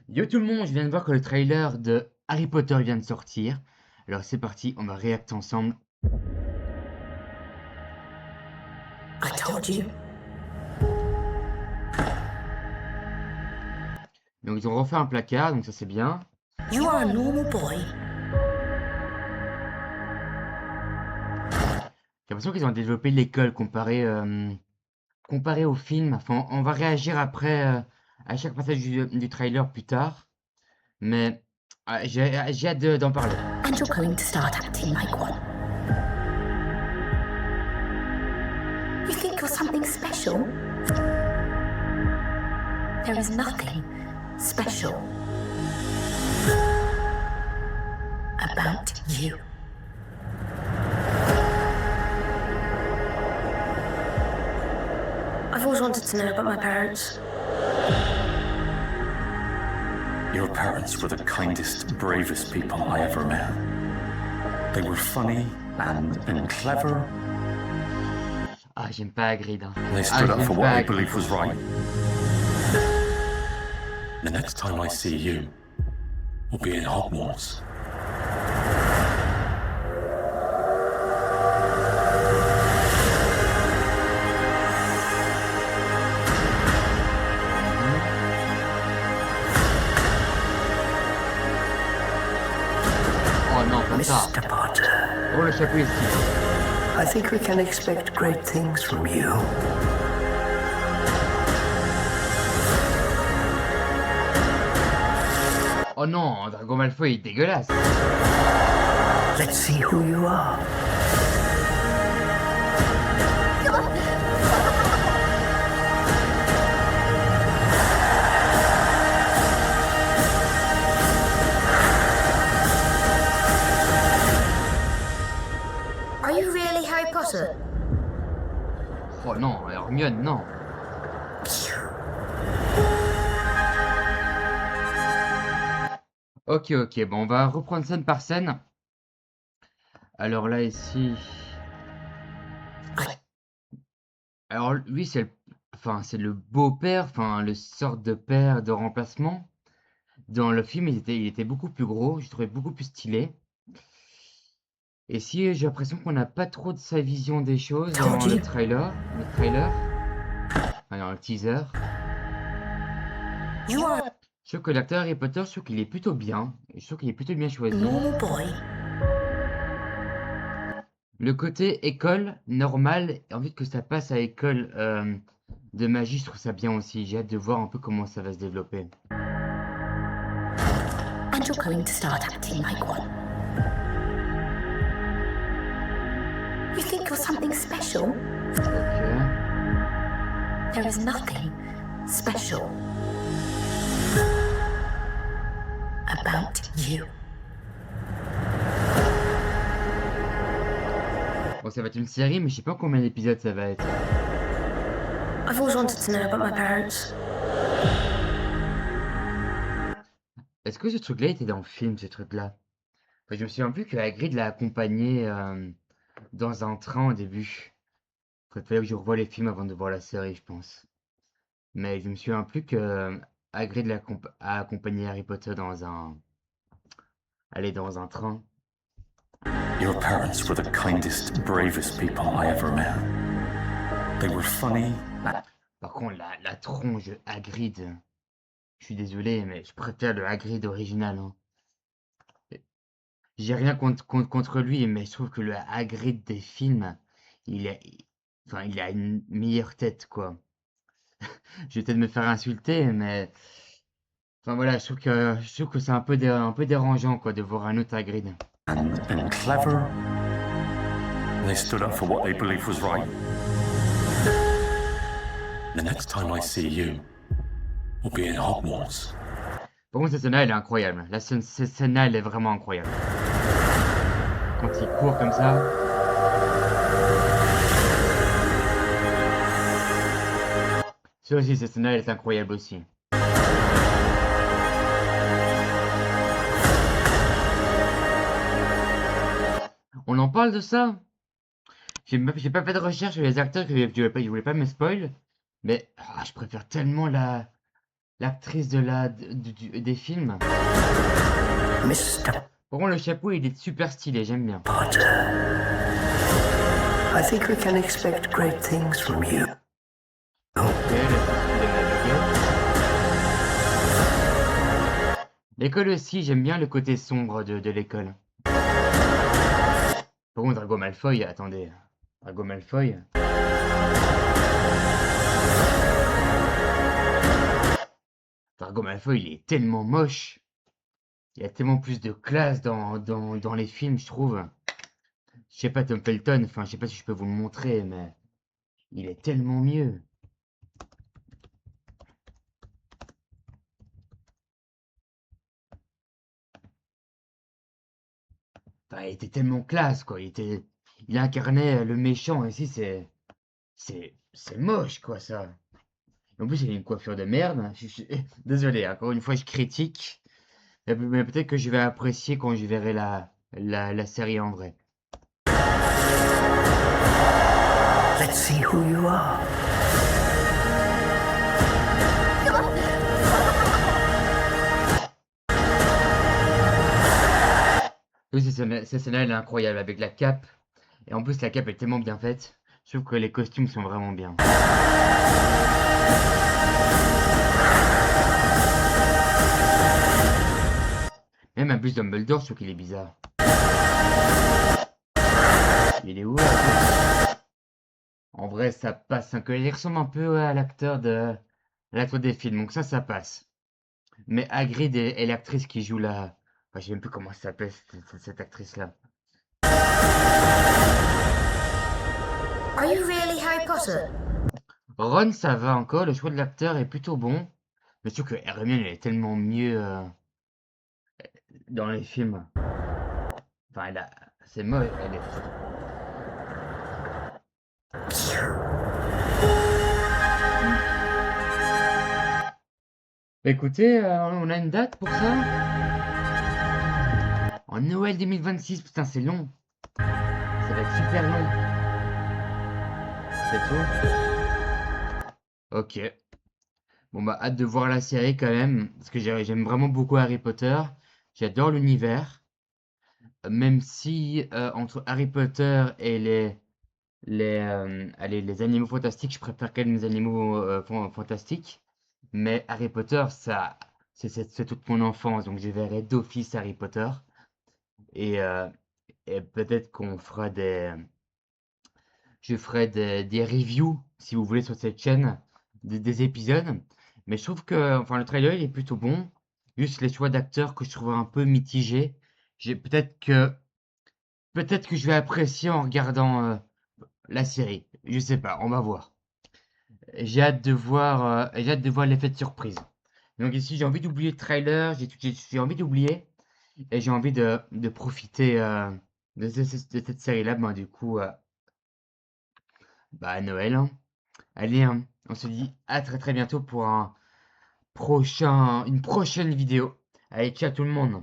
Yo tout le monde, je viens de voir que le trailer de Harry Potter vient de sortir. Alors c'est parti, on va réacter ensemble. I told you. Donc ils ont refait un placard, donc ça c'est bien. You are a normal boy. J'ai l'impression qu'ils ont développé l'école comparé au film. Enfin, on va réagir après à chaque passage du trailer plus tard. Mais j'ai hâte d'en parler. And you're going to start acting like one. You think you're something special? There is nothing special about you. I've always wanted to know about my parents. Your parents were the kindest, bravest people I ever met. They were funny and clever. Ah, j'aime pas Hagrid. Hein. They stood up for what I believe was right. The next time I see you, we'll be in Hogwarts. Oh non, comme ça. Mr. Potter, Oh le chapeau ici. I think we can expect great things from you. Oh non, Drago Malfoy il est dégueulasse. Let's see who you are. Are you really Harry Potter? Oh non, Hermione, non. Ok, bon, on va reprendre scène par scène. Alors là, ici... Alors lui, c'est le beau-père, enfin, le sort de père de remplacement. Dans le film, il était beaucoup plus gros, je trouvais beaucoup plus stylé. Et si j'ai l'impression qu'on n'a pas trop de sa vision des choses dans le trailer, enfin, dans le teaser. You are Je trouve que l'acteur Harry Potter, je trouve qu'il est plutôt bien. Je trouve qu'il est plutôt bien a choisi. normal boy. Le côté école normale, envie que ça passe à école de magie, je trouve ça bien aussi. J'ai hâte de voir un peu comment ça va se développer. And you're going to start acting like one. You think you're something special? Ok. There is nothing special about you. Bon, ça va être une série, mais je sais pas combien d'épisodes ça va être. I've always wanted to know about my parents. Est-ce que ce truc-là était dans le film, ce truc-là? Enfin, je me souviens plus que Hagrid l'a accompagné dans un train au début. Il fallait que je revoie les films avant de voir la série, je pense. Mais je me souviens plus que Hagrid a accompagné Harry Potter dans un train. Your parents were the kindest, bravest people I ever met. They were funny. Par contre, la tronche de Hagrid, je suis désolé, mais je préfère le Hagrid original. Hein. J'ai rien contre lui, mais je trouve que le Hagrid des films, il est, enfin, il a une meilleure tête, quoi. Je vais peut-être me faire insulter, mais enfin voilà, je trouve que c'est un peu dérangeant, quoi, de voir un autre Hagrid. And clever. They stood up for what they believed was right. The next time I see you, we'll be in Hogwarts. Par contre, cette scène-là, elle est incroyable. Cette scène-là, elle est vraiment incroyable. Quand il court comme ça. Ça aussi, cette scène-là, elle est incroyable aussi. On en parle de ça? J'ai pas fait de recherche sur les acteurs, je voulais pas me spoil. Mais je préfère tellement l'actrice des films. Mr. Par contre, le chapeau, il est super stylé, j'aime bien. Potter. I think we can expect great things from you. Ok, le style de la baguette. L'école aussi, j'aime bien le côté sombre de l'école. Par contre, Drago Malfoy, attendez. Drago Malfoy. Drago Malfoy, il est tellement moche. Il y a tellement plus de classe dans les films, je trouve. Je sais pas, Tom Felton, enfin, je sais pas si je peux vous le montrer, mais il est tellement mieux. Enfin, il était tellement classe, quoi. Il incarnait le méchant. Ici, c'est moche, quoi, ça. En plus, il a une coiffure de merde. Désolé, encore une fois, je critique. Mais peut-être que je vais apprécier quand je verrai la série en vrai. Let's see who you are. Oui, cette scène-là, elle est incroyable avec la cape. Et en plus, la cape est tellement bien faite. Je trouve que les costumes sont vraiment bien. Même un bus Dumbledore, je trouve qu'il est bizarre. Il est où là? En vrai, ça passe. Hein, il ressemble un peu à l'acteur des films. Donc ça passe. Mais Hagrid est l'actrice qui joue la... Enfin, je sais même plus comment ça s'appelle cette actrice-là. Are you really Harry Potter? Ron, ça va encore. Le choix de l'acteur est plutôt bon. Mais je trouve que Hermione, elle est tellement mieux dans les films. Enfin, c'est moche. Elle est... Bah, écoutez, on a une date pour ça? En Noël 2026, putain, c'est long. Ça va être super long. C'est tout? Ok. Bon, bah, hâte de voir la série quand même. Parce que j'aime vraiment beaucoup Harry Potter. J'adore l'univers. Même si entre Harry Potter et les animaux fantastiques, je préfère quand même les animaux fantastiques. Mais Harry Potter, c'est toute mon enfance. Donc je verrai d'office Harry Potter. Et, euh, et peut-être je ferai des reviews, si vous voulez, sur cette chaîne, des épisodes. Mais je trouve que, enfin, le trailer, il est plutôt bon. Juste les choix d'acteurs que je trouve un peu mitigés. J'ai peut-être que je vais apprécier en regardant la série. Je sais pas, on va voir. J'ai hâte de voir l'effet de surprise. Donc ici, j'ai envie d'oublier le trailer, j'ai envie d'oublier et j'ai envie de profiter de cette série-là. Ben, du coup, bah, à Noël, hein. Allez, hein, on se dit à très très bientôt pour une prochaine vidéo. Allez, ciao tout le monde.